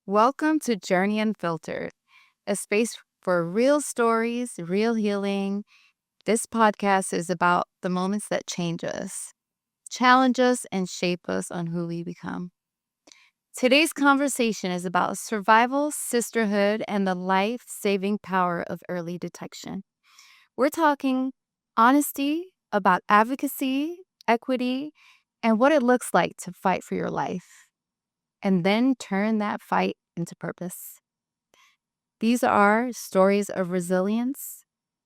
Welcome to Journi Unfiltered, a space for real stories, real healing. This podcast is about the moments that change us, challenge us, and shape us on who we become. Today's conversation is about survival, sisterhood, and the life saving power of early detection. We're talking honesty about advocacy, equity, and what it looks like to fight for your life, and then turn that fight into purpose. These are stories of resilience.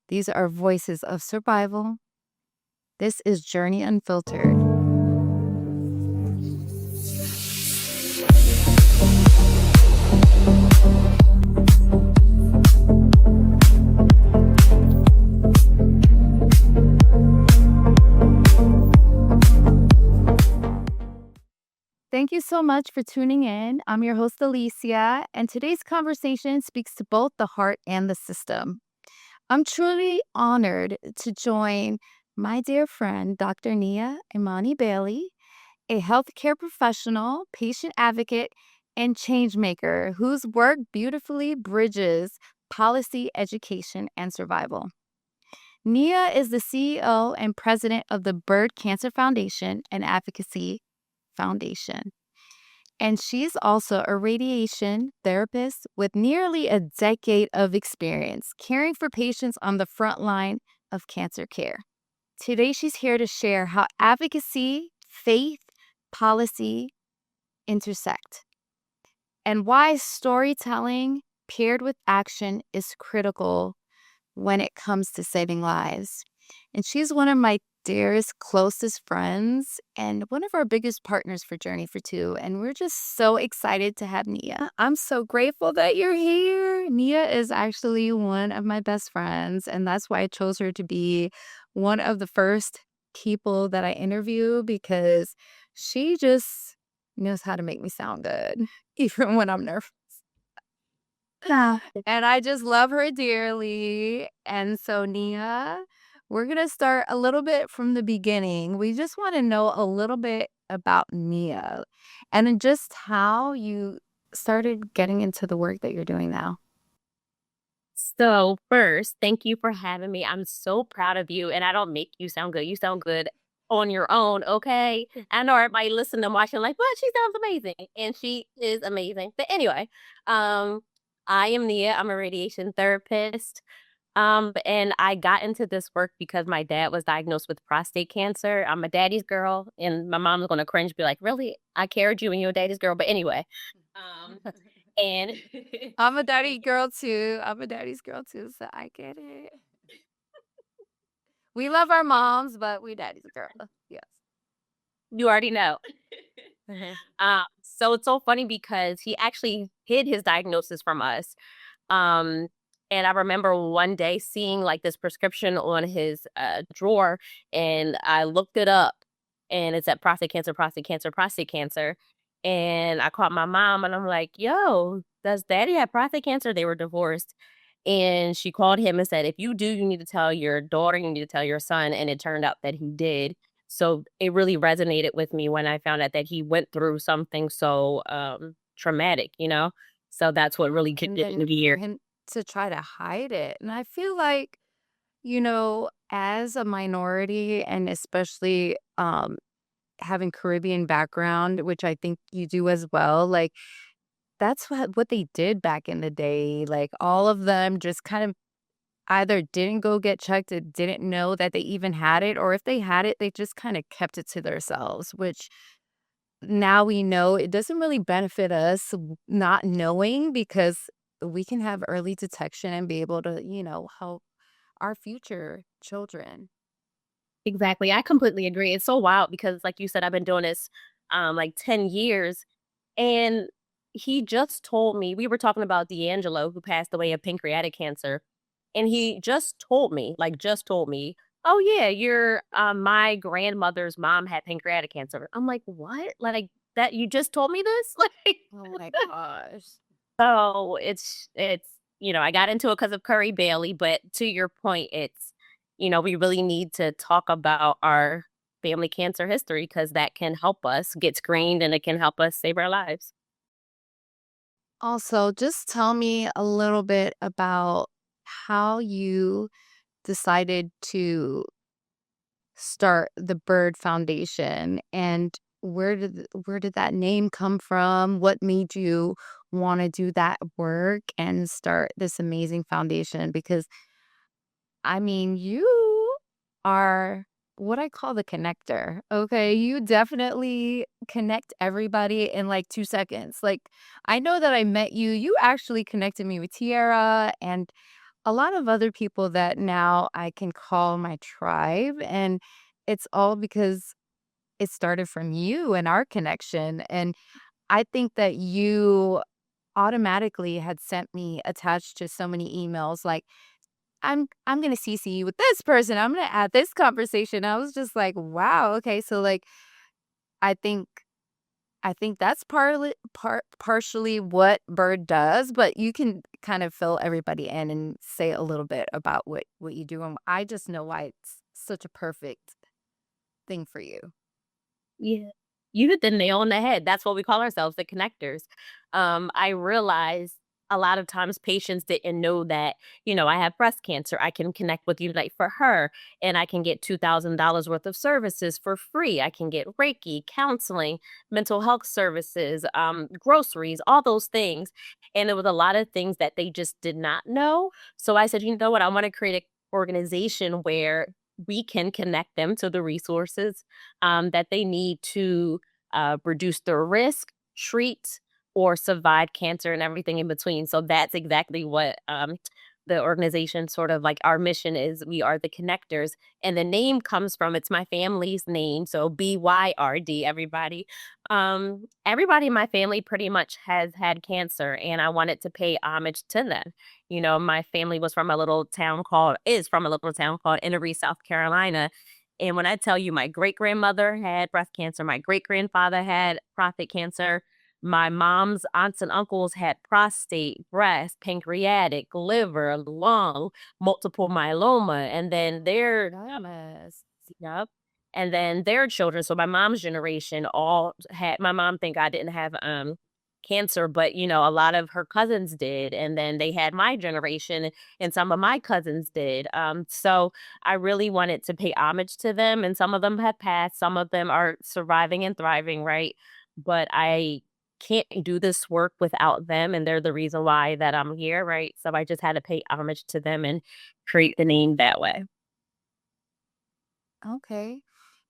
These are voices of survival. This is Journi Unfiltered. Thank you so much for tuning in. I'm your host, Alicia, and today's conversation speaks to both the heart and the system. I'm truly honored to join my dear friend, Dr. Nia Imani Bailey, a healthcare professional, patient advocate, and change maker whose work beautifully bridges policy, education, and survival. Nia is the CEO and president of the Byrd Cancer Foundation and Advocacy Foundation. And she's also a radiation therapist with nearly a decade of experience caring for patients on the front line of cancer care. Today, she's here to share how advocacy, faith, policy intersect, and why storytelling paired with action is critical when it comes to saving lives. And she's one of my dearest, closest friends and one of our biggest partners for Journey for Two. And we're just so excited to have Nia. I'm so grateful that you're here. Nia is actually one of my best friends, and that's why I chose her to be one of the first people that I interview because she just knows how to make me sound good, even when I'm nervous. And I just love her dearly. And so, Nia, we're going to start a little bit from the beginning. We just want to know a little bit about Nia and then just how you started getting into the work that you're doing now. So first, thank you for having me. I'm so proud of you, and I don't make you sound good. You sound good on your own, okay? I know everybody listening and watching like, "What? She sounds amazing," and she is amazing. But anyway, um, I am Nia. I'm a radiation therapist. And I got into this work because my dad was diagnosed with prostate cancer. I'm a daddy's girl, and my mom's gonna cringe, be like, "Really? I carried you and you're a daddy's girl." But anyway, um, and I'm a daddy girl too. I'm a daddy's girl too, so I get it. We love our moms, but we daddy's girl. Yes. you already know. Mhm. So it's so funny because he actually hid his diagnosis from us. Um, and I remember one day seeing like this prescription on his drawer, and I looked it up, and it said prostate cancer, prostate cancer, prostate cancer. And I called my mom, and I'm like, "Yo, does Daddy have prostate cancer?" They were divorced. And she called him and said, "If you do, you need to tell your daughter, you need to tell your son." And it turned out that he did. So it really resonated with me when I found out that he went through something so traumatic, you know? So that's what really kicked And it then into for gear. him to try to hide it. And I feel like, as a minority and especially having Caribbean background, which I think you do as well, like that's what they did back in the day. Like all of them just kind of either didn't go get checked or didn't know that they even had it, or if they had it, they just kind of kept it to themselves, which now we know it doesn't really benefit us not knowing because we can have early detection and be able to, help our future children. Exactly. I completely agree. It's so wild because like you said, I've been doing this like 10 years. And he just told me, we were talking about D'Angelo who passed away of pancreatic cancer. And he just told me, like just told me, "Oh yeah, your my grandmother's mom had pancreatic cancer." I'm like, "What? Like that you just told me this?" Like Oh my gosh. so I got into it because of Curry Bailey, but to your point, we really need to talk about our family cancer history because that can help us get screened and it can help us save our lives. Also, just tell me a little bit about how you decided to start the Byrd Foundation and where did that name come from? What made you want to do that work and start this amazing foundation? Because I mean, you are what I call the connector. Okay. You definitely connect everybody in like 2 seconds. Like, I know that I met you. You actually connected me with Tiara and a lot of other people that now I can call my tribe. And it's all because it started from you and our connection. And I think that you automatically had sent me attached to so many emails like I'm gonna CC you with this person. I'm gonna add this conversation. I was just like, wow, okay. So like I think I think that's partially what Bird does, but you can kind of fill everybody in and say a little bit about what you do. And I just know why it's such a perfect thing for you. Yeah. You hit the nail on the head. That's what we call ourselves, the connectors. I realized a lot of times patients didn't know that, I have breast cancer. I can connect with Unite for Her and I can get $2,000 worth of services for free. I can get Reiki, counseling, mental health services, groceries, all those things. And there was a lot of things that they just did not know. So I said, you know what? I want to create an organization where we can connect them to the resources that they need to reduce their risk, treat, or survive cancer and everything in between. So that's exactly what the organization sort of like our mission is. We are the connectors. And the name comes from it's my family's name. So BYRD, everybody. Everybody in my family pretty much has had cancer, and I wanted to pay homage to them. My family is from a little town called Inner South Carolina, and when I tell you my great grandmother had breast cancer, my great grandfather had prostate cancer, my mom's aunts and uncles had prostate, breast, pancreatic, liver, lung, multiple myeloma, and then Yes. yep. And then their children, so my mom's generation all had my mom, thank God, didn't have, cancer, but, a lot of her cousins did, and then they had my generation, and some of my cousins did, so I really wanted to pay homage to them, and some of them have passed, some of them are surviving and thriving, right? But I can't do this work without them, and they're the reason why that I'm here, right? So I just had to pay homage to them and create the name that way. Okay.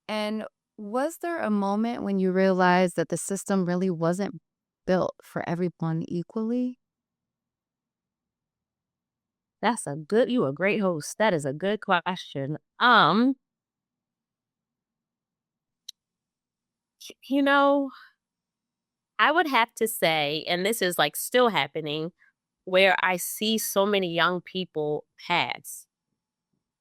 And was there a moment when you realized that the system really wasn't built for everyone equally? You a great host. That is a good question. You know, I would have to say, and this is like still happening, where I see so many young people pass.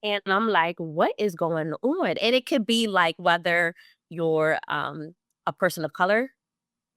And I'm like, what is going on? And it could be like whether you're a person of color.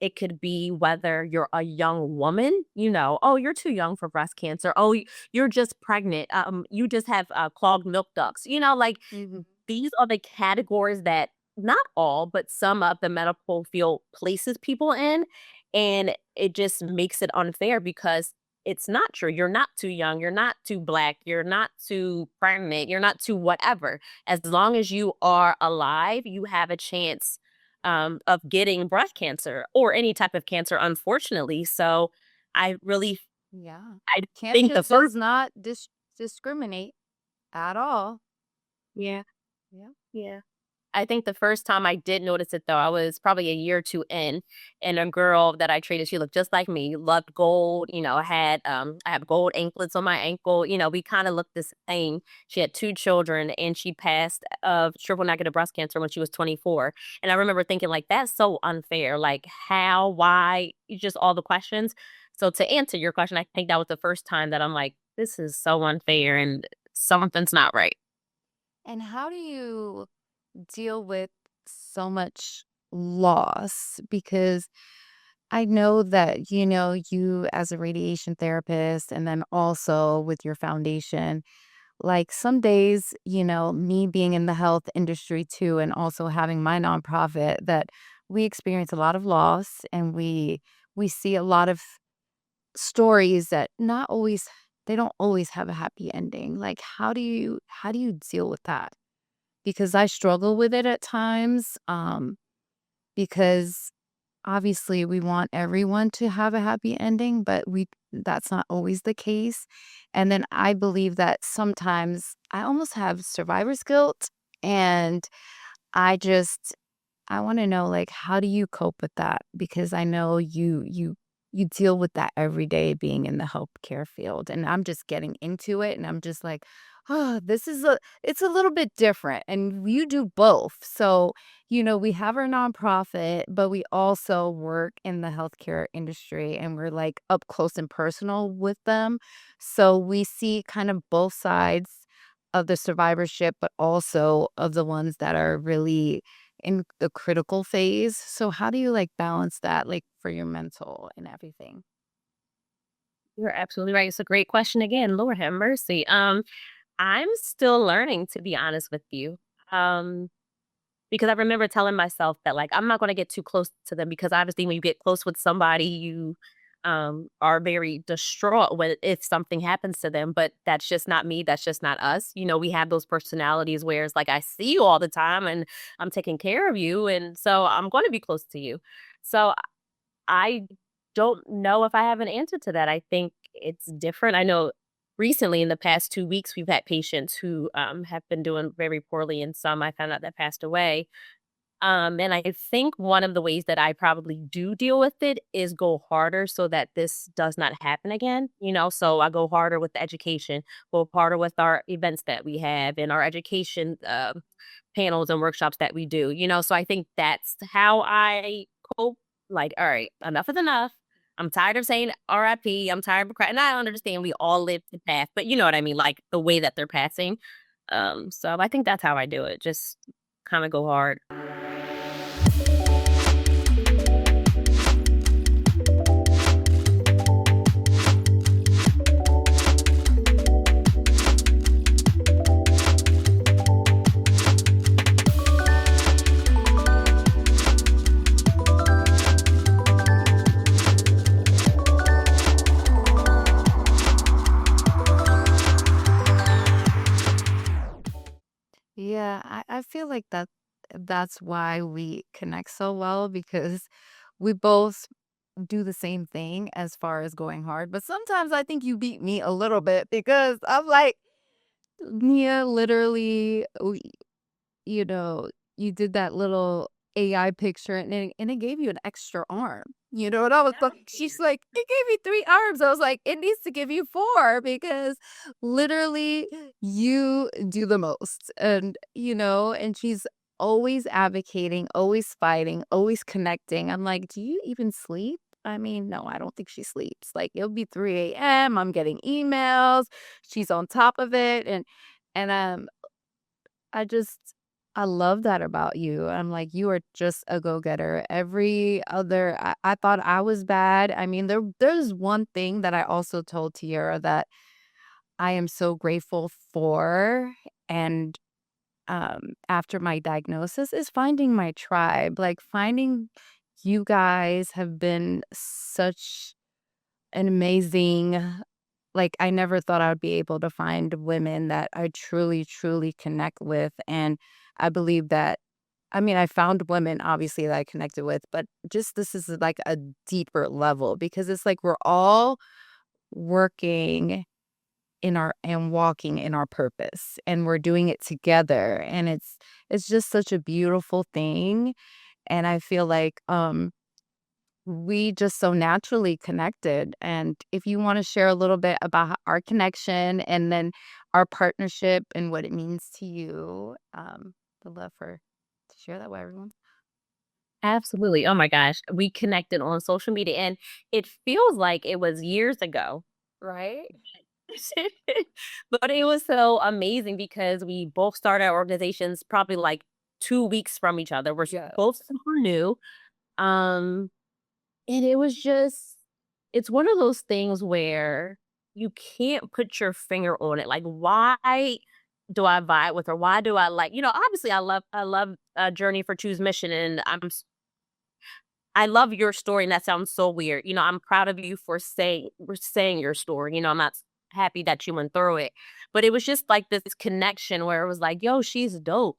It could be whether you're a young woman, "Oh, you're too young for breast cancer. Oh, you're just pregnant. You just have clogged milk ducts." Like Mhm. these are the categories that not all, but some of the medical field places people in. And it just makes it unfair because it's not true. You're not too young. You're not too black. You're not too pregnant. You're not too whatever. As long as you are alive, you have a chance of getting breast cancer or any type of cancer, unfortunately. So I really, Yeah. I think Cancer the first, does not discriminate at all. yeah, Yeah. yeah. I think the first time I did notice it though, I was probably a year or 2 in, and a girl that I treated, she looked just like me, loved gold, I have gold anklets on my ankle, we kinda looked the same. She had 2 children, and she passed of triple negative breast cancer when she was 24, and I remember thinking like, "That's so unfair, like, how, why?" Just all the questions. So to answer your question, I think that was the first time that I'm like, "This is so unfair and something's not right." And how do you deal with so much loss? Because I know that, you as a radiation therapist and then also with your foundation, like some days, me being in the health industry too, and also having my nonprofit, that we experience a lot of loss and we see a lot of stories that not always they don't always have a happy ending. Like, how do you deal with that? Because I struggle with it at times, because obviously we want everyone to have a happy ending, but we that's not always the case. And then I believe that sometimes I almost have survivor's guilt, and I just I wanna know, like, how do you cope with that? Because I know you deal with that every day being in the healthcare field, and I'm just getting into it, and I'm just like, "Oh, this is a it's a little bit different," and you do both. So, we have our nonprofit, but we also work in the healthcare industry, and we're, like, up close and personal with them. So we see kind of both sides of the survivorship, but also of the ones that are really in the critical phase. So how do you, like, balance that, like, for your mental and everything? You're absolutely right. It's a great question again. Lord have mercy. I'm still learning, to be honest with you. Um, because I remember telling myself that, like, I'm not gonna get too close to them because obviously when you get close with somebody, you are very distraught when if something happens to them. But that's just not me. That's just not us. We have those personalities where it's like I see you all the time and I'm taking care of you, and so I'm going to be close to you. So I don't know if I have an answer to that. I think it's different. I know recently in the past 2 weeks, we've had patients who, have been doing very poorly, and some I found out that passed away. And I think one of the ways that I probably do deal with it is go harder so that this does not happen again. So I go harder with the education, go harder with our events that we have and our education panels and workshops that we do. So I think that's how I cope. Like, all right, enough is enough. I'm tired of saying RIP. I'm tired of crying. And I understand we all live the path, but you know what I mean? Like the way that they're passing. So I think that's how I do it. Just kind of go hard. Yeah, I feel like that's why we connect so well because we both do the same thing as far as going hard. But sometimes I think you beat me a little bit because I'm like, Nia, literally, you know, you did that little AI picture and it gave you an extra arm. And I was like, she's like, it gave me 3 arms. I was like, it needs to give you 4 because literally you do the most. And she's always advocating, always fighting, always connecting. I'm like, do you even sleep? I mean, no, I don't think she sleeps. Like it'll be 3 a.m. I'm getting emails. She's on top of it. And I just I love that about you. I'm like, you are just a go-getter. Every other I thought I was bad. I mean, there's one thing that I also told Tiara that I am so grateful for and after my diagnosis is finding my tribe. Like finding you guys have been such an amazing like, I never thought I would be able to find women that I truly, truly connect with, and I believe that I mean, I found women, obviously, that I connected with, but just this is, like, a deeper level because it's like we're all working in our and walking in our purpose, and we're doing it together, and it's just such a beautiful thing, and I feel like, we just so naturally connected. And if you want to share a little bit about our connection and then our partnership and what it means to you, would love for to share that with everyone. Absolutely. Oh my gosh. We connected on social media and it feels like it was years ago. Right? But it was so amazing because we both started our organizations probably like 2 weeks from each other. Both Yes. super new. Um, and it was just, it's one of those things where you can't put your finger on it. Like, why do I vibe with her? Why do I like, obviously I love Journey for Choose Mission and I love your story, and that sounds so weird. I'm proud of you for saying your story. I'm not happy that you went through it, but it was just like this connection where it was like, "Yo, she's dope."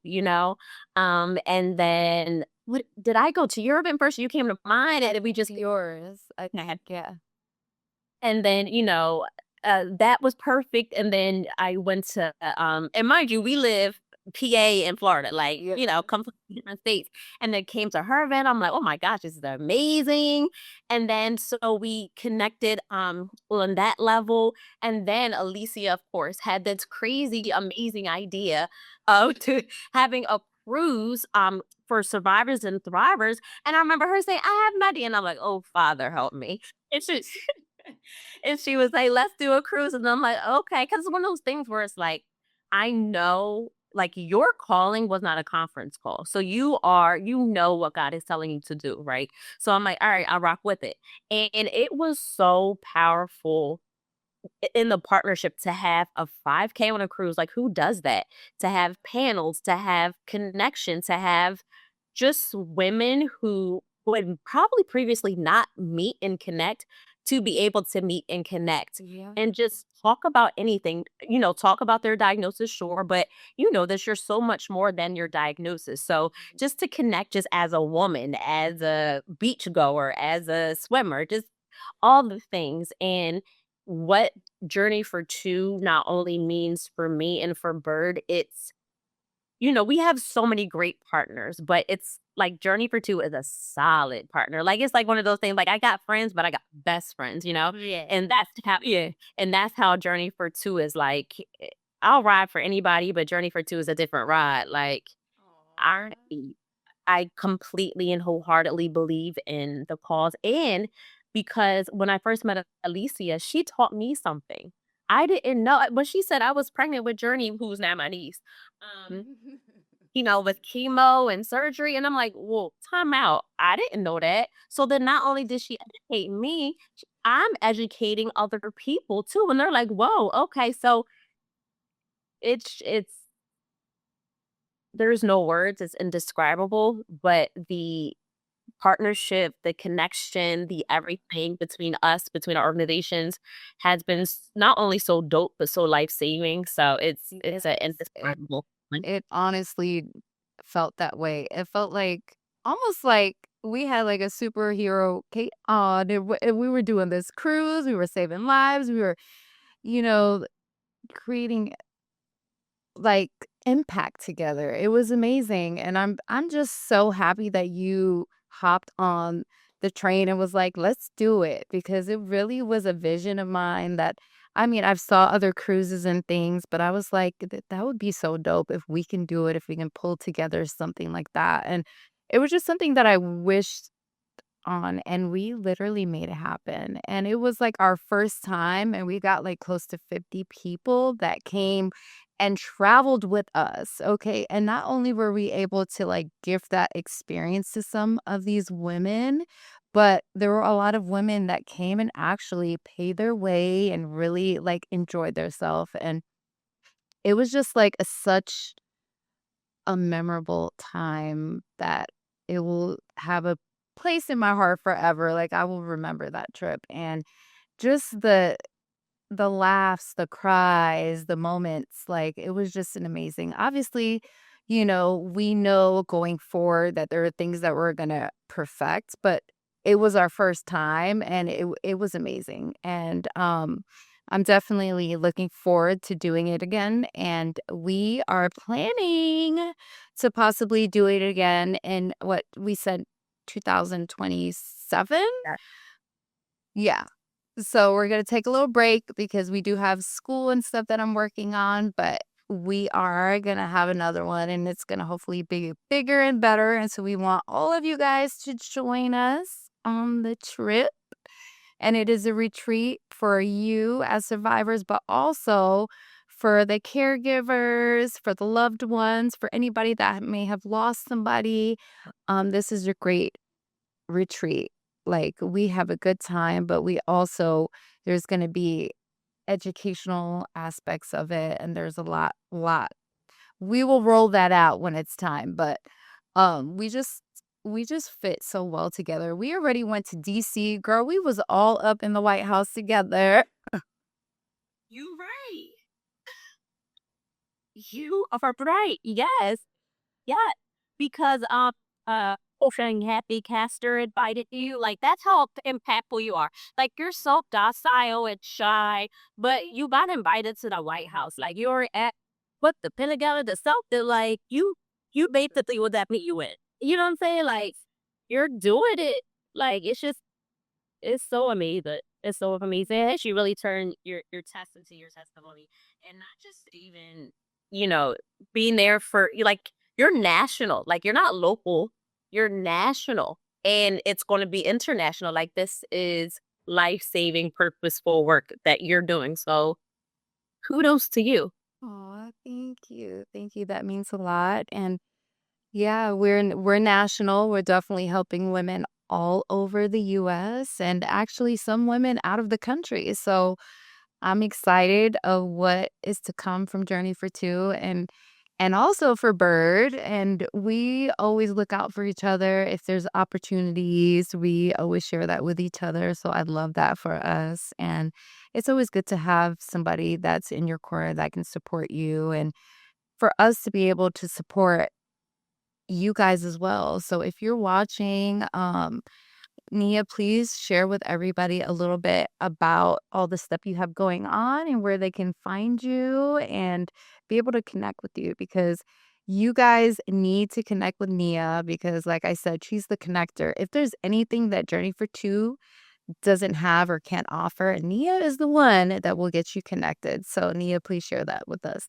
And then what did I go to Europe in person? You came to mine, and we just Yours, had yeah. and then, that was perfect, and then I went to, and mind you, we live PA in Florida, like, Yeah. completely different states, and then came to her event, I'm like, "Oh my gosh, this is amazing," and then so we connected, on that level, and then Alicia, of course, had this crazy amazing idea of to having a cruise, for survivors and thrivers, and I remember her saying, "I have an idea," and I'm like, "Oh, Father, help me." It's just and she was like, "Let's do a cruise," and I'm like, "Okay," because it's one of those things where it's like, I know, like, your calling was not a conference call, so you know what God is telling you to do, right? So I'm like, "Alright, I'll rock with it," and it was so powerful in the partnership to have a 5K on a cruise, like, who does that? To have panels, to have connection, to have just women who would probably previously not meet and connect, to be able to meet and connect Yeah. and just talk about anything, talk about their diagnosis, sure, but you know that you're so much more than your diagnosis. So just to connect just as a woman, as a beach goer, as a swimmer, just all the things. And what Journey for Two not only means for me and for Bird, we have so many great partners, but it's like Journey for Two is a solid partner. Like, it's like one of those things, like, I got friends, but I got best friends. Yeah. And that's how Journey for Two is like. I'll ride for anybody, but Journey for Two is a different ride. Like, I I completely and wholeheartedly believe in the cause, and because when I first met Alicia, she taught me something. I didn't know when she said I was pregnant with Journey, who's now my niece, um, with chemo and surgery, and I'm like, "Well, time out. I didn't know that." So then not only did she educate me, I'm educating other people too, and they're like, "Whoa, okay." So it's there's no words, it's indescribable, but the partnership, the connection, the everything between us, between our organizations has been not only so dope, but so life-saving. So it's an Yes. indescribable one. It honestly felt that way. It felt like almost like we had like a superhero on and we were doing this cruise, we were saving lives, we were, you know, creating like impact together. It was amazing. And I'm just so happy that you hopped on the train and was like, let's do it because it really was a vision of mine that I mean, I've saw other cruises and things, but I was like, that would be so dope if we can do it, if we can pull together something like that. And it was just something that I wished on, and we literally made it happen, and it was, like, our first time, and we got, like, close to 50 people that came and traveled with us, okay? And not only were we able to, like, give that experience to some of these women, but there were a lot of women that came and actually paid their way and really, like, enjoyed theirself, and it was just, like, such a memorable time that it will have a place in my heart forever, like, I will remember that trip, and just the laughs, the cries, the moments, like, it was just an amazing obviously, we know going forward that there are things that we're gonna perfect, but it was our first time, and it was amazing, and, I'm definitely looking forward to doing it again, and we are planning to possibly do it again in what we said, 2027? Yeah. Yeah. So we're gonna take a little break because we do have school and stuff that I'm working on, but we are gonna have another one and it's gonna hopefully be bigger and better. And so we want all of you guys to join us on the trip. And it is a retreat for you as survivors, but also for the caregivers, for the loved ones, for anybody that may have lost somebody. This is a great retreat. Like, we have a good time, but we also there's gonna be educational aspects of it, and there's a lot. We will roll that out when it's time, but, we just we just fit so well together. We already went to DC. Girl, we was all up in the White House together. You right. You are right. Yes. Yeah, because, Ocean Happy Caster invited you, like, that's how impactful you are. Like, you're so docile and shy, but you got invited to the White House. Like, you're at what, the Pentagon or the something, like, you basically was that meet you in. You know what I'm saying? Like, you're doing it. Like, it's so amazing. It's so amazing. It actually really turned your test into your testimony, and not just even, you know, being there for you. Like, you're national. Like, you're not local. You're national, and it's going to be international. Like, this is life saving, purposeful work that you're doing. So kudos to you. Aw, thank you. Thank you. That means a lot. And yeah, we're national. We're definitely helping women all over the US and actually some women out of the country. So I'm excited of what is to come from Journey for Two and also for Bird. And we always look out for each other. If there's opportunities, we always share that with each other. So I love that for us. And it's always good to have somebody that's in your corner that can support you and for us to be able to support you guys as well. So if you're watching, Nia, please share with everybody a little bit about all the stuff you have going on and where they can find you and be able to connect with you because you guys need to connect with Nia because, like I said, she's the connector. If there's anything that Journey for Two doesn't have or can't offer, Nia is the one that will get you connected. So, Nia, please share that with us.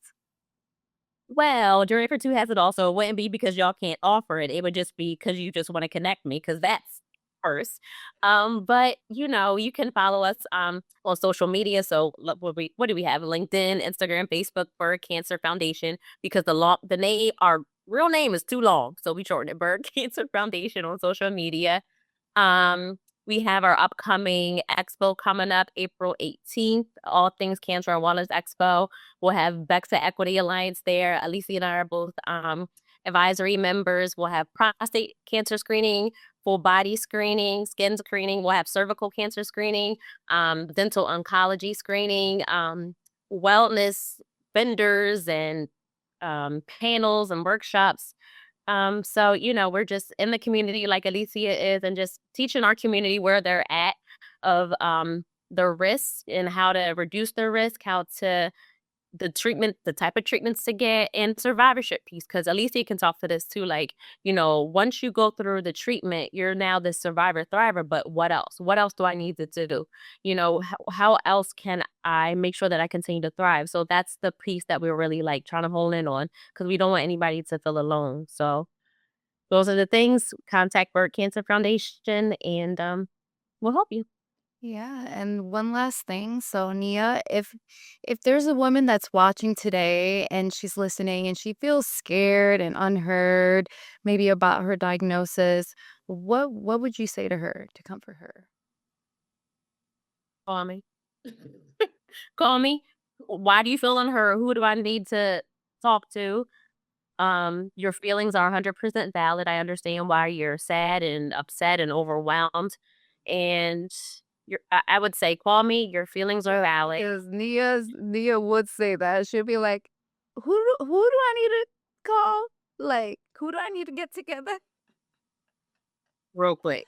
Well, Journey for Two has it also. It wouldn't be because y'all can't offer it. It would just be because you just want to connect me, because that's first. But you can follow us on social media. So what do we have? LinkedIn, Instagram, Facebook for Cancer Foundation, because the name, our real name is too long. So we shortened it Byrd Cancer Foundation on social media. Um, we have our upcoming expo coming up April 18th, All Things Cancer and Wellness Expo. We'll have Bexa Equity Alliance there. Alicia and I are both advisory members. We'll have prostate cancer screening, full body screening, skin screening. We'll have cervical cancer screening, dental oncology screening, wellness vendors and panels and workshops. So, we're just in the community like Alicia is and just teaching our community where they're at of the risks and how to reduce their risk, how to the type of treatments to get and survivorship piece. Cause Alicia can talk to this too. Like, once you go through the treatment, you're now the survivor thriver. But what else? What else do I need to do? How else can I make sure that I continue to thrive? So that's the piece that we're really like trying to hold in on because we don't want anybody to feel alone. So those are the things. Contact Byrd Cancer Foundation and we'll help you. Yeah, and one last thing. So Nia, if there's a woman that's watching today and she's listening and she feels scared and unheard, maybe about her diagnosis, what would you say to her to comfort her? Call me. Call me. Why do you feel unheard? Who do I need to talk to? Your feelings are 100% valid. I understand why you're sad and upset and overwhelmed. And I would say, call me. Your feelings are valid. Because Nia would say that. She'll be like, who do I need to call? Like, who do I need to get together? Real quick.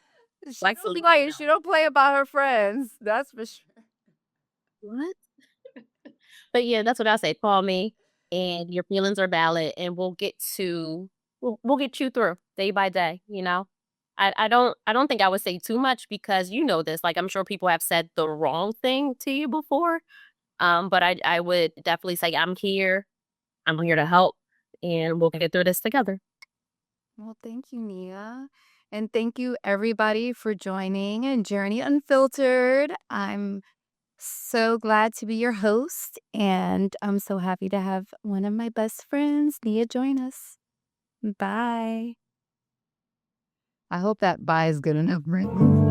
She Like don't Selena. play. She don't play about her friends. That's for sure. What? But yeah, that's what I say. Call me and your feelings are valid and we'll get you through day by day. I don't think I would say too much because you know this. Like I'm sure people have said the wrong thing to you before. But I would definitely say I'm here. I'm here to help and we'll get through this together. Well, thank you, Nia. And thank you, everybody, for joining and Journey Unfiltered. I'm so glad to be your host, and I'm so happy to have one of my best friends, Nia, join us. Bye. I hope that bye is good enough, right?